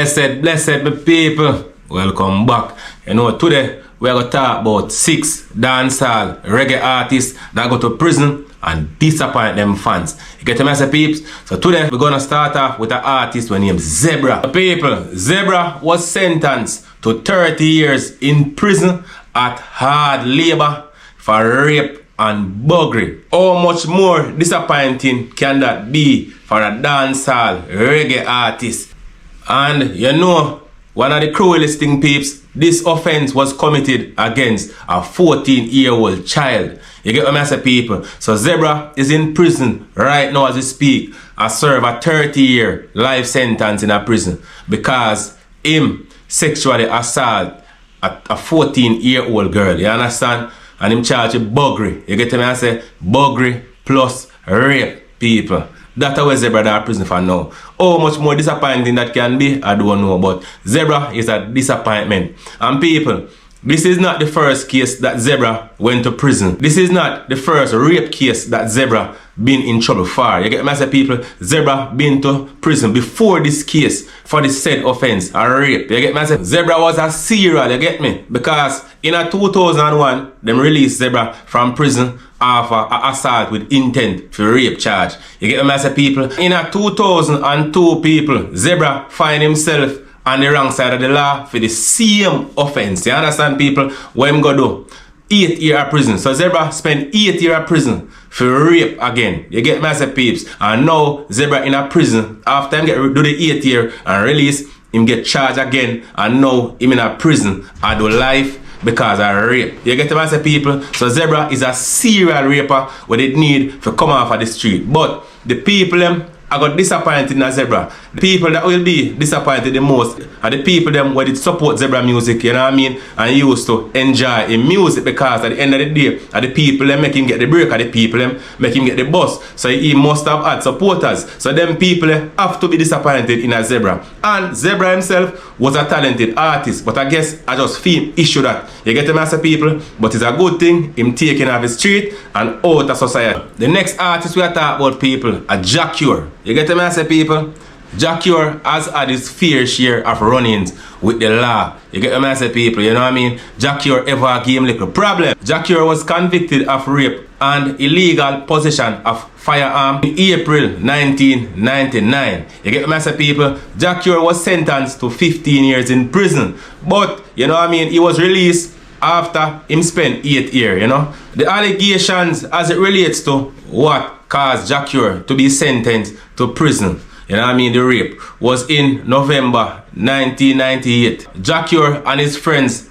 Blessed my people. Welcome back. You know, today we are going to talk about 6 dancehall reggae artists that go to prison and disappoint them fans. You get me, peeps? So today we're going to start off with an artist named Zebra. People, Zebra was sentenced to 30 years in prison at hard labor for rape and buggery. How much more disappointing can that be for a dancehall reggae artist? And you know, one of the cruelest thing, peeps, this offense was committed against a 14-year-old child. You get what I say, people? So Zebra is in prison right now as we speak. I serve a 30-year life sentence in a prison because him sexually assault a 14-year-old girl. You understand? And him charged with buggery. You get what I say? Buggery plus rape, people. That's why Zebra are in prison for now. How much more disappointing that can be, I don't know. But Zebra is a disappointment. And people, this is not the first case that Zebra went to prison. This is not the first rape case that Zebra been in trouble for. You get me, say, people? Zebra been to prison before this case for the said offense, a rape. You get me, say? Zebra was a serial, you get me? Because in a 2001, them released Zebra from prison after an assault with intent for rape charge. You get me, say, people? In a 2002, people, Zebra find himself on the wrong side of the law for the same offense. You understand, people? What him go do? 8 years prison. So Zebra spent 8 years prison for rape again. You get me, say, peeps? And now Zebra in a prison. After him do the 8 year and release, him get charged again. And now him in a prison and do life because of rape. You get me, say, people? So Zebra is a serial raper what it need to come off of the street. But the people them I got disappointed in a Zebra. The people that will be disappointed the most are the people them who did support Zebra music, you know what I mean? And used to enjoy his music because at the end of the day, are the people them make him get the break, are the people them make him get the bus. So he must have had supporters. So them people have to be disappointed in a Zebra. And Zebra himself was a talented artist, but I guess I just feel issue that. You get the master people, but it's a good thing him taking off the street and out of society. The next artist we are talking about, people, are Jaure. You get the master people? Jaure has had his fair share of run-ins with the law. You get the master people, you know what I mean? Jaure ever gave him little problem. Jaure was convicted of rape and illegal possession of firearm in April 1999. You get the master people? Jaure was sentenced to 15 years in prison. But, you know what I mean, he was released after him spent 8 years, you know. The allegations as it relates to what caused Jaure to be sentenced to prison, you know what I mean, the rape, was in November 1998. Jaure and his friends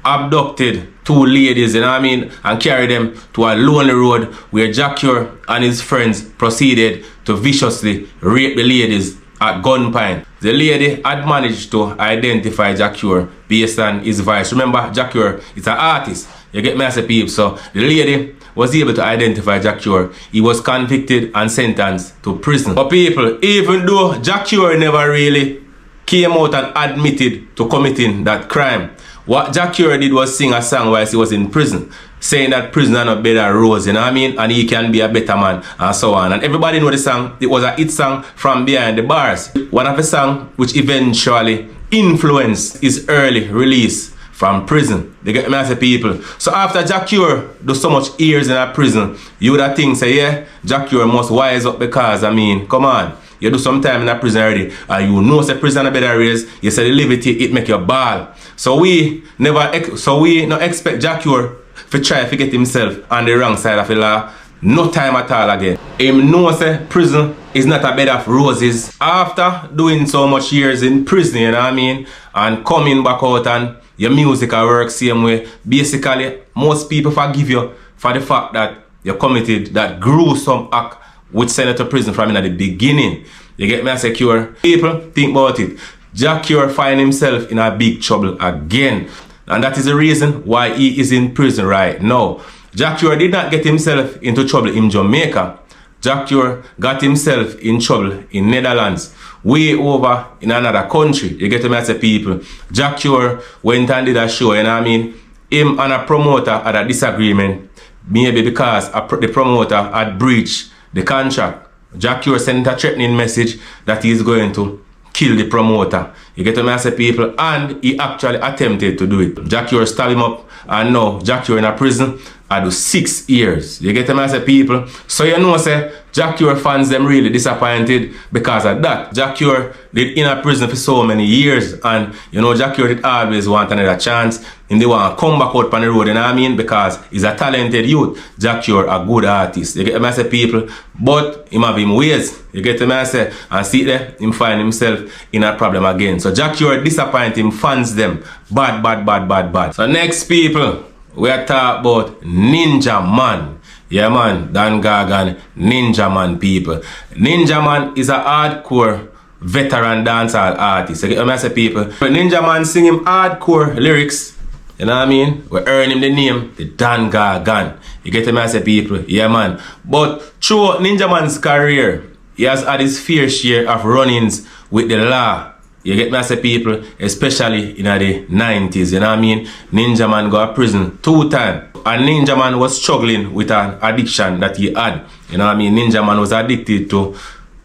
abducted 2 ladies, you know what I mean, and carried them to a lonely road where Jaure and his friends proceeded to viciously rape the ladies at gunpoint. The lady had managed to identify Jaure based on his voice. Remember, Jaure is an artist. You get me, as a peep. So the lady was able to identify Jaure. He was convicted and sentenced to prison. But people, even though Jaure never really came out and admitted to committing that crime, what Jaure did was sing a song while he was in prison, saying that prison are not better rose, you know what I mean? And he can be a better man, and so on. And everybody know the song. It was a hit song from behind the bars. One of the songs which eventually influenced his early release from prison. They get me as a people. So after Jaure do so much years in a prison, you would have think, say, yeah, Jaure must wise up because, I mean, come on. You do some time in a prison already, and you know say prison a better raise. You say the liberty, it make you ball. So we not expect Jaure to try to get himself on the wrong side of the law. No time at all again. Him know say prison is not a bed of roses. After doing so much years in prison, you know what I mean, and coming back out and your music will work same way. Basically, most people forgive you for the fact that you committed that gruesome act which sent you to prison from in the beginning. You get me, I secure. People, think about it. Jaure find himself in a big trouble again. And that is the reason why he is in prison right now. Jaure did not get himself into trouble in Jamaica. Jaure got himself in trouble in Netherlands. Way over in another country. You get me, I say, people. Jaure went and did a show, you know what I mean? Him and a promoter had a disagreement. Maybe because the promoter had breached the contract. Jaure sent a threatening message that he is going to kill the promoter. You get me, I say, people, and he actually attempted to do it. Jaure stabbed him up, and now Jaure in a prison. I do 6 years. You get me, I say, people. So you know, say, Jaure fans them really disappointed because of that. Jaure did in a prison for so many years, and you know, Jaure did always want another chance. And they want to come back out on the road, you know what I mean? Because he's a talented youth. Jaure a good artist. You get me, I say, people. But him have him ways. You get me, I say, and see there, him find himself in a problem again. So Jaure disappoint him fans them. Bad, bad, bad, bad, bad. So next, people, we are talking about Ninja Man. Yeah, man, Dan Gargan, Ninja Man, people. Ninja Man is a hardcore veteran dancehall artist. You get me, I say, people. Ninja Man sing him hardcore lyrics. You know what I mean? We earn him the name, the Dan Gargan. You get me, I say, people. Yeah, man. But through Ninja Man's career, he has had his fair share of run-ins with the law. You get me, I say, people, especially in the 90s, you know what I mean? Ninja Man go to prison 2 times. And Ninja Man was struggling with an addiction that he had. You know what I mean? Ninja Man was addicted to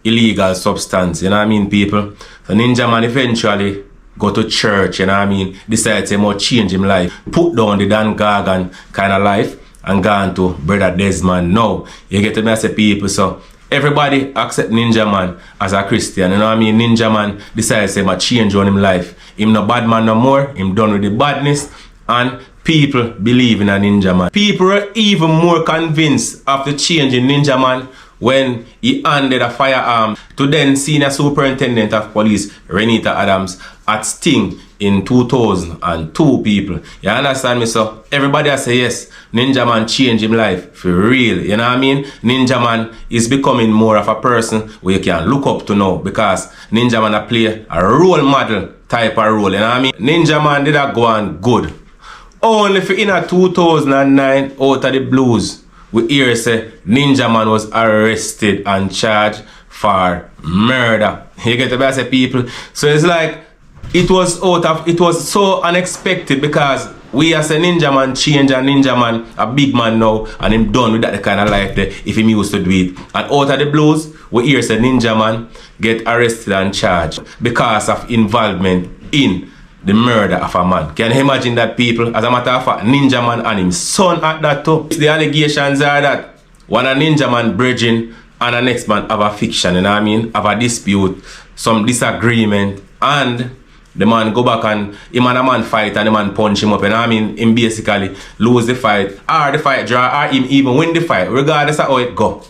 illegal substance, you know what I mean, people? So Ninja Man eventually go to church, you know what I mean? Decided to change his life. Put down the Dan Gargan kind of life and gone to Brother Desmond now. You get me, I say, people, so everybody accept Ninja Man as a Christian, you know what I mean? Ninja Man decides to change on him life. Him no bad man no more, him done with the badness, and people believe in a Ninja Man. People are even more convinced of the change in Ninja Man when he handed a firearm to then Senior Superintendent of Police Renita Adams at Sting in 2002, people. You understand me? So everybody has say yes, Ninja Man changed his life for real. You know what I mean? Ninja Man is becoming more of a person where you can look up to now, because Ninja Man a play a role model type of role. You know what I mean? Ninja Man did a go on good. Only for in a 2009 out of the blues, we hear say Ninja Man was arrested and charged for murder. You get the best of people. So it's like it was so unexpected, because we as a Ninja Man change, and Ninja Man a big man now, and him done with that kind of life there if him used to do it. And out of the blues, we hear say Ninja Man get arrested and charged because of involvement in the murder of a man. Can you imagine that, people? As a matter of fact, Ninja Man and his son at that too. The allegations are that one a Ninja Man bridging and the next man have a fiction, you know what I mean? Have a dispute, some disagreement, and the man go back and him and a man fight and the man punch him up, you know what I mean? Him basically lose the fight, or the fight draw, or him even win the fight, regardless of how it go.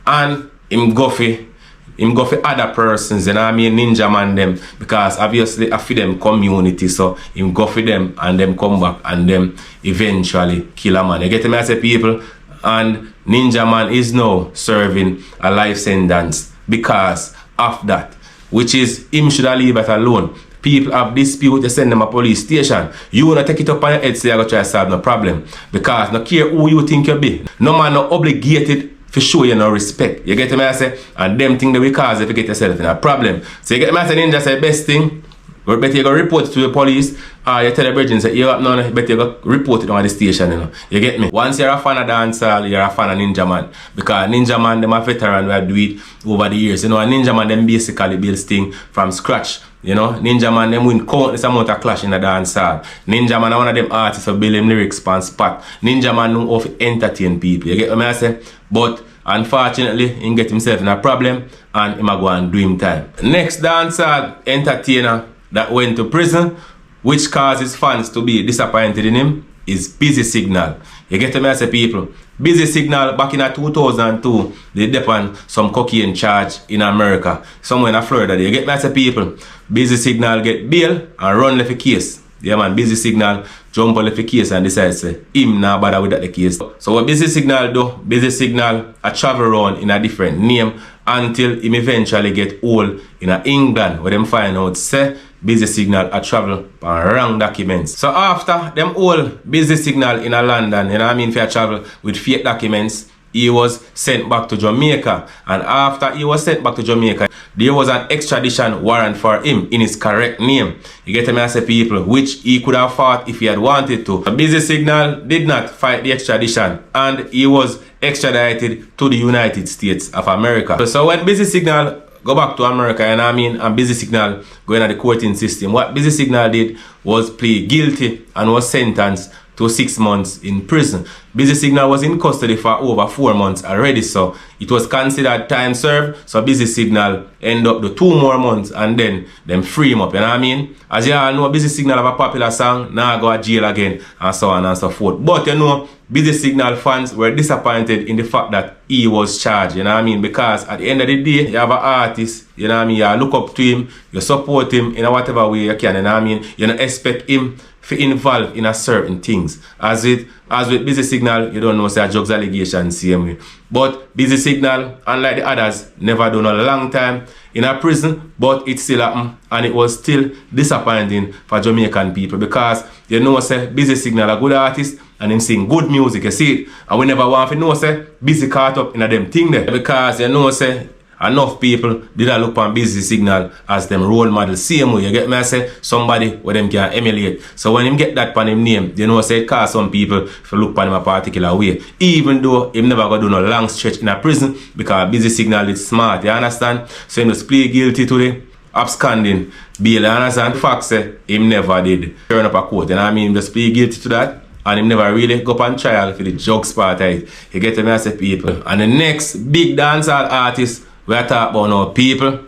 And him go for other persons, you know what I mean, Ninja Man them, because obviously I feel them community, so him go for them and them come back and them eventually kill a man. You get me, I say, people? And Ninja Man is now serving a life sentence because of that, which is him should have leave it alone. People have dispute, you send them a police station. You wanna take it up on your head, say I go try to solve no problem, because no care who you think you be, no man no obligated for show you no respect. You get me, I say? And them thing that we cause if you get yourself in a problem. So you get me, I say, Ninja say best thing, but better you go report it to the police, or you tell the brethren say, you have none, better you go report it on the station, you know. You get me? Once you're a fan of dancehall, you're a fan of Ninja Man. Because Ninja Man, them a veteran who have do it over the years. You know, and Ninja Man, them basically build thing from scratch. You know, Ninja Man, them win countless amount of clash in the dancehall. Ninja Man, one of them artists who build them lyrics on spot. Ninja Man know how to entertain people. You get what I say? But unfortunately, he get himself in a problem and he might go and do him time. Next dancehall entertainer that went to prison, which causes fans to be disappointed in him, is Busy Signal. You get me, I say, people? Busy Signal back in 2002, they depend some cocaine charge in America, somewhere in Florida. You get me, I say, people? Busy Signal get bail and run left a case. Yeah, man, Busy Signal jump on left the case and decide to say him not bother with that the case. So what Busy Signal do? Busy Signal a travel around in a different name until him eventually get old in England, where them find out say Busy Signal a travel on wrong documents. So after them all Busy Signal in a London, you know what I mean, for a travel with fake documents, he was sent back to Jamaica. And after he was sent back to Jamaica, there was an extradition warrant for him in his correct name. You get me, I say, people, which he could have fought if he had wanted to. The Busy Signal did not fight the extradition, and he was extradited to the United States of America. So when Busy Signal go back to America, you know what I mean, and Busy Signal going at the courting system. What Busy Signal did was plead guilty and was sentenced to 6 months in prison. Busy Signal was in custody for over 4 months already, so it was considered time served. So Busy Signal end up the 2 more months and then them free him up, you know what I mean? As you all know, Busy Signal have a popular song, now go to jail again, and so on and so forth. But you know, Busy Signal fans were disappointed in the fact that he was charged, you know what I mean? Because at the end of the day, you have an artist, you know what I mean? You look up to him, you support him in whatever way you can, you know what I mean? You don't expect him to involve in a certain things. As with Busy Signal, you don't know say drugs allegations same way. But Busy Signal, unlike the others, never done a long time in a prison, but it still happened, and it was still disappointing for Jamaican people because you know say Busy Signal a good artist and him sing good music, you see it. And we never want to know say Busy caught up in a them thing there because you know say enough people did look on Busy Signal as them role model same way. You get me? I say somebody where them can emulate. So when him get that pan him name, you know say it cause some people to look on him a particular way. Even though him never gonna do no long stretch in a prison because Busy Signal is smart, you understand? So him just plead guilty to the absconding bail, you understand? The fact say him never did turn up a court, you know what I mean? Him just plead guilty to that. And him never really go up on trial for the drugs part of it. You get me? I say people. And the next big dancehall artist we are talking about now, people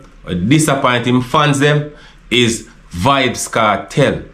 disappointing fans them is Vybz Kartel.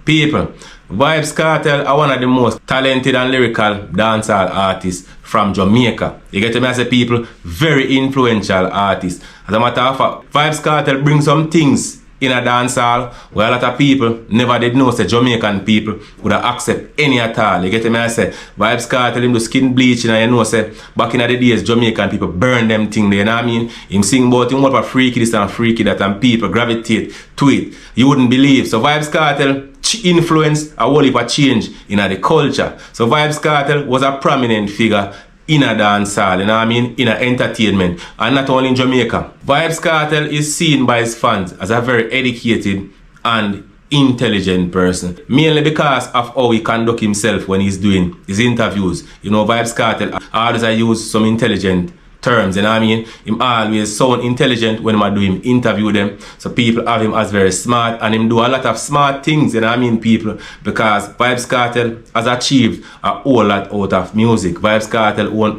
People, Vybz Kartel are one of the most talented and lyrical dancehall artists from Jamaica. You get me? I say people, very influential artist. As a matter of fact, Vybz Kartel brings some things in a dancehall where a lot of people never did know say Jamaican people would accept any at all. You get me? I say Vybz Kartel him do skin bleaching and you know say back in the days Jamaican people burn them thing there, you know what I mean? Him sing about him what a freaky this and freaky that and people gravitate to it. You wouldn't believe. So Vybz Kartel influenced a whole heap of change in the culture. So Vybz Kartel was a prominent figure in a dancehall, you know what I mean, in a entertainment, and not only in Jamaica. Vybz Kartel is seen by his fans as a very educated and intelligent person, mainly because of how he conduct himself when he's doing his interviews. You know, Vybz Kartel always use some intelligent terms, you know what I mean? Him always sound intelligent when I do him interview them. So people have him as very smart and him do a lot of smart things, you know what I mean, people? Because Vybz Kartel has achieved a whole lot out of music. Vybz Kartel own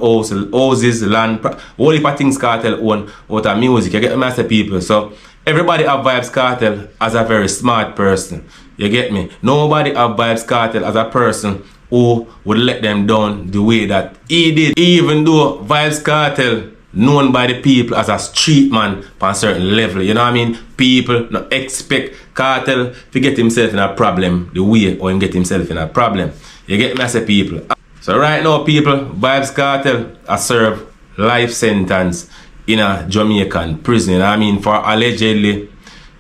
houses, land, whole heap of things Kartel own out of music. You get me, I say people. So everybody have Vybz Kartel as a very smart person. You get me? Nobody have Vybz Kartel as a person who would let them down the way that he did. Even though Vybz Kartel known by the people as a street man on a certain level, you know what I mean? People not expect Kartel to get himself in a problem the way or him get himself in a problem. You get me? I say people. So right now people, Vybz Kartel has served life sentence in a Jamaican prison, you know what I mean, for allegedly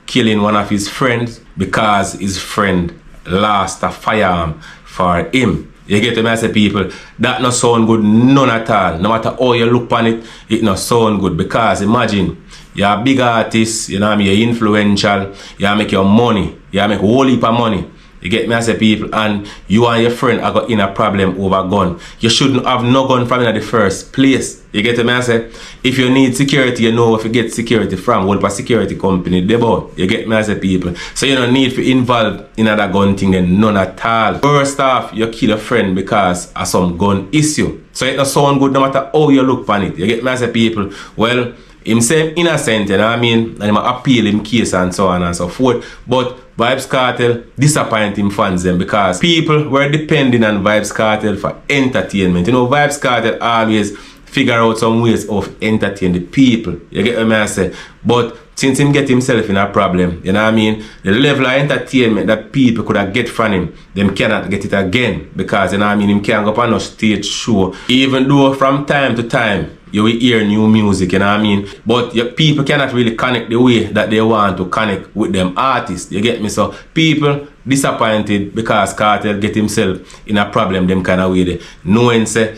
killing one of his friends because his friend lost a firearm for him. You get me? I say people, that not sound good none at all. No matter how you look on it, it not sound good because imagine you're a big artist, you know what I mean, you're influential, you make your money, you make a whole heap of money. You get me? I say people, and you and your friend are got in a problem over gun. You shouldn't have no gun from in the first place. You get me? I say if you need security, you know if you get security from what a security company they bought. You get me? I say people. So you don't need to involve in another gun thing then none at all. First off, you kill a friend because of some gun issue. So it don't sound good no matter how you look on it. You get me? I say people, well, him say innocent, you know what I mean? And him appeal him case and so on and so forth. But Vybz Kartel disappointing fans them because people were depending on Vybz Kartel for entertainment. You know, Vybz Kartel always figure out some ways of entertain the people. You get what I say? But since him get himself in a problem, you know what I mean? The level of entertainment that people could have get from him, them cannot get it again. Because, you know what I mean, him can't go up on no stage show. Even though from time to time, you will hear new music, you know what I mean? But your people cannot really connect the way that they want to connect with them artists. You get me? So people disappointed because Kartel get himself in a problem them kind of way there. Knowing say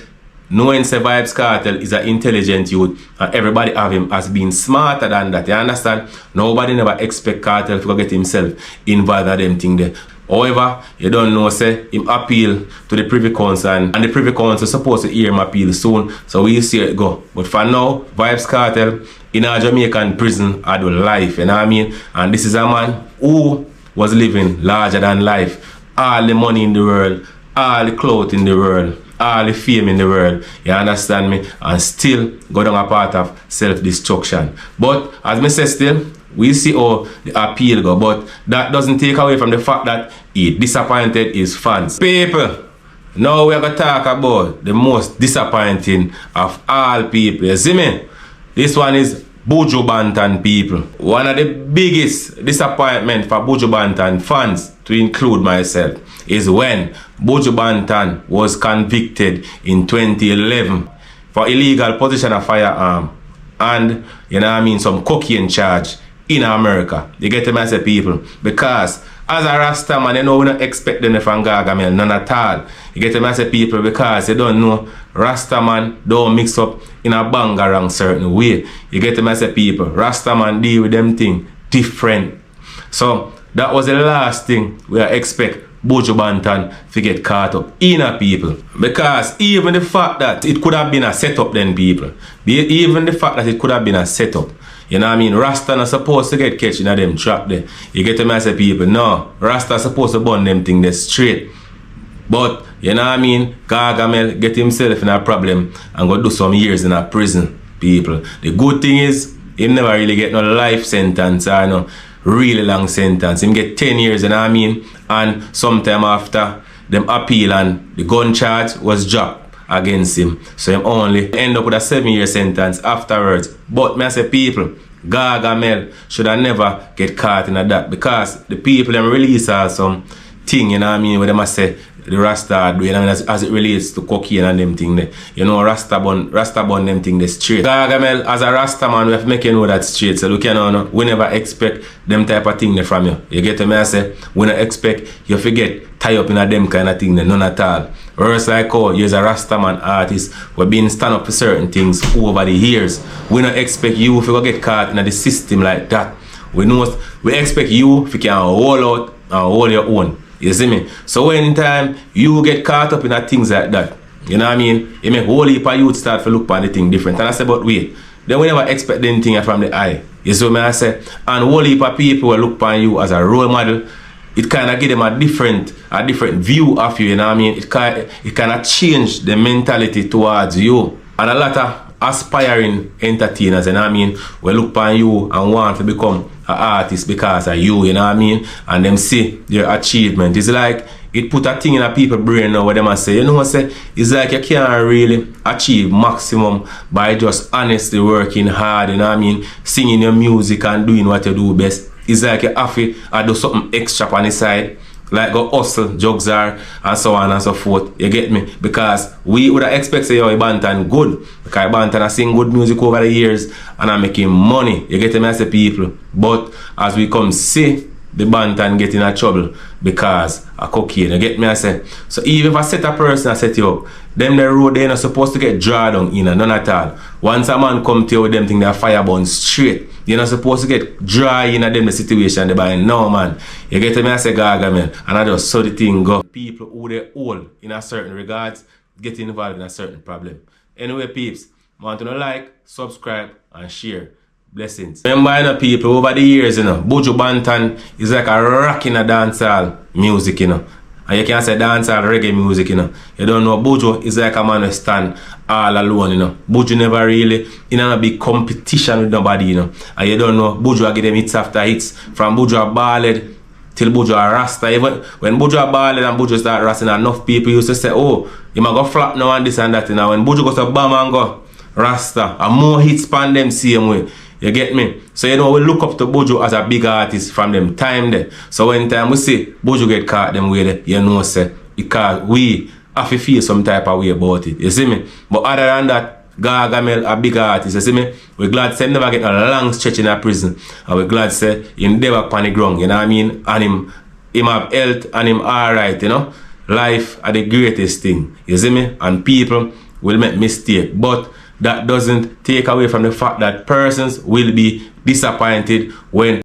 Vybz Kartel is an intelligent youth and everybody have him as being smarter than that. You understand? Nobody never expect Kartel to get himself involved in them thing there. However, you don't know, say, him appeal to the Privy Council and the Privy Council supposed to hear him appeal soon. So we'll see it go. But for now, Vybz Kartel in a Jamaican prison all life, you know what I mean? And this is a man who was living larger than life. All the money in the world, all the clothes in the world, all the fame in the world, you understand me? And still go down a part of self-destruction. But as me say still, we see how the appeal go, but that doesn't take away from the fact that he disappointed his fans. People, now we're going to talk about the most disappointing of all people. You see me? This one is Buju Banton people. One of the biggest disappointment for Buju Banton fans, to include myself, is when Buju Banton was convicted in 2011 for illegal possession of firearm and, you know what I mean, some cocaine charge in America. You get me, I say, people? Because as a Rasta man, you know, we don't expect them from Gargamel, none at all. You get me, I say, people? Because you don't know, Rasta man don't mix up in a bangarang certain way. You get me, I say, people? Rasta man deal with them thing different. So that was the last thing we expect Buju Banton to get caught up in a people. Because even the fact that it could have been a setup then, people, even the fact that it could have been a setup, you know what I mean? Rasta not supposed to get catch in a them trap there. You get to me, I say, people, no, Rasta supposed to burn them thing there straight. But, you know what I mean? Gargamel get himself in a problem and go do some years in a prison, people. The good thing is, he never really get no life sentence or no really long sentence. Him get 10 years, you know what I mean? And sometime after them appeal and the gun charge was dropped against him. So him only end up with a 7-year sentence afterwards. But me I say, people, Gargamel should have never get caught in that, because the people them release some thing, you know what I mean, where them I say the Rasta do, you know, as it relates to cocaine and them thing there. You know, Rasta bun them thing there straight. Gargamel, as a Rasta man, we have to make you know that straight. So look, you know, we never expect them type of thing there from you. You get me, I say, we don't expect you forget tie up in a them kind of thing there, none at all. Whereas like how you're a Rastaman artist, we've been stand up for certain things over the years. We don't expect you to get caught in the system like that. We expect you to can hold out and hold your own. You see me? So when time you get caught up in things like that, you know what I mean? You make whole heap of youth start to look at the thing different. And I say, but wait, then we never expect anything from the eye. You see what I say? And whole heap of people will look upon you as a role model. It kind of give them a different view of you, you know what I mean? It kind of change the mentality towards you. And a lot of aspiring entertainers, you know what I mean, will look upon you and want to become an artist because of you, you know what I mean? And them see your achievement. It's like it put a thing in a people's brain now where they must say, you know what I say? It's like you can't really achieve maximum by just honestly working hard, you know what I mean? Singing your music and doing what you do best. It's like you have to do something extra on the side, like go hustle, jugs are, and so on and so forth. You get me? Because we would have expected say, yo, Banton good. Because Banton has sing good music over the years and I'm making money. You get me, I say, people. But as we come see the Banton get in a trouble because of cocaine. You get me, I say. So even if I set a person, I set you up, them the road they're not supposed to get drawn down in, none at all. Once a man come to you with them thing, they're fire burn straight. You're not supposed to get dry in a them situation they buy. No, man. You get me, I say, Gargamel, and I just saw the thing go. People who they all in a certain regards get involved in a certain problem. Anyway, peeps, want to know, like, subscribe, and share. Blessings. Remember, you know, people, over the years, you know, Buju Banton is like a rock in a dancehall music, you know. And you can say dancehall reggae music, you know. You don't know, Buju is like a man who stand all alone, you know. Buju never really in a big competition with nobody, you know. And you don't know, Buju will get them hits after hits. From Buju a ballad till Buju a rasta. Even when Buju a ballad and Buju start rasting, enough people used to say, oh, you might go flat now and this and that, you know. When Buju goes to bam and go rasta, and more hits pan them same way. You get me? So you know we look up to Buju as a big artist from them time there. So when time we see Buju get caught them way there, you know say because we have to feel some type of way about it. You see me? But other than that, Gargamel a big artist, you see me? We're glad say never get a long stretch in a prison. And we're glad say he never on the ground, you know what I mean? And him have health and him alright, you know? Life are the greatest thing. You see me? And people will make mistake. But that doesn't take away from the fact that persons will be disappointed when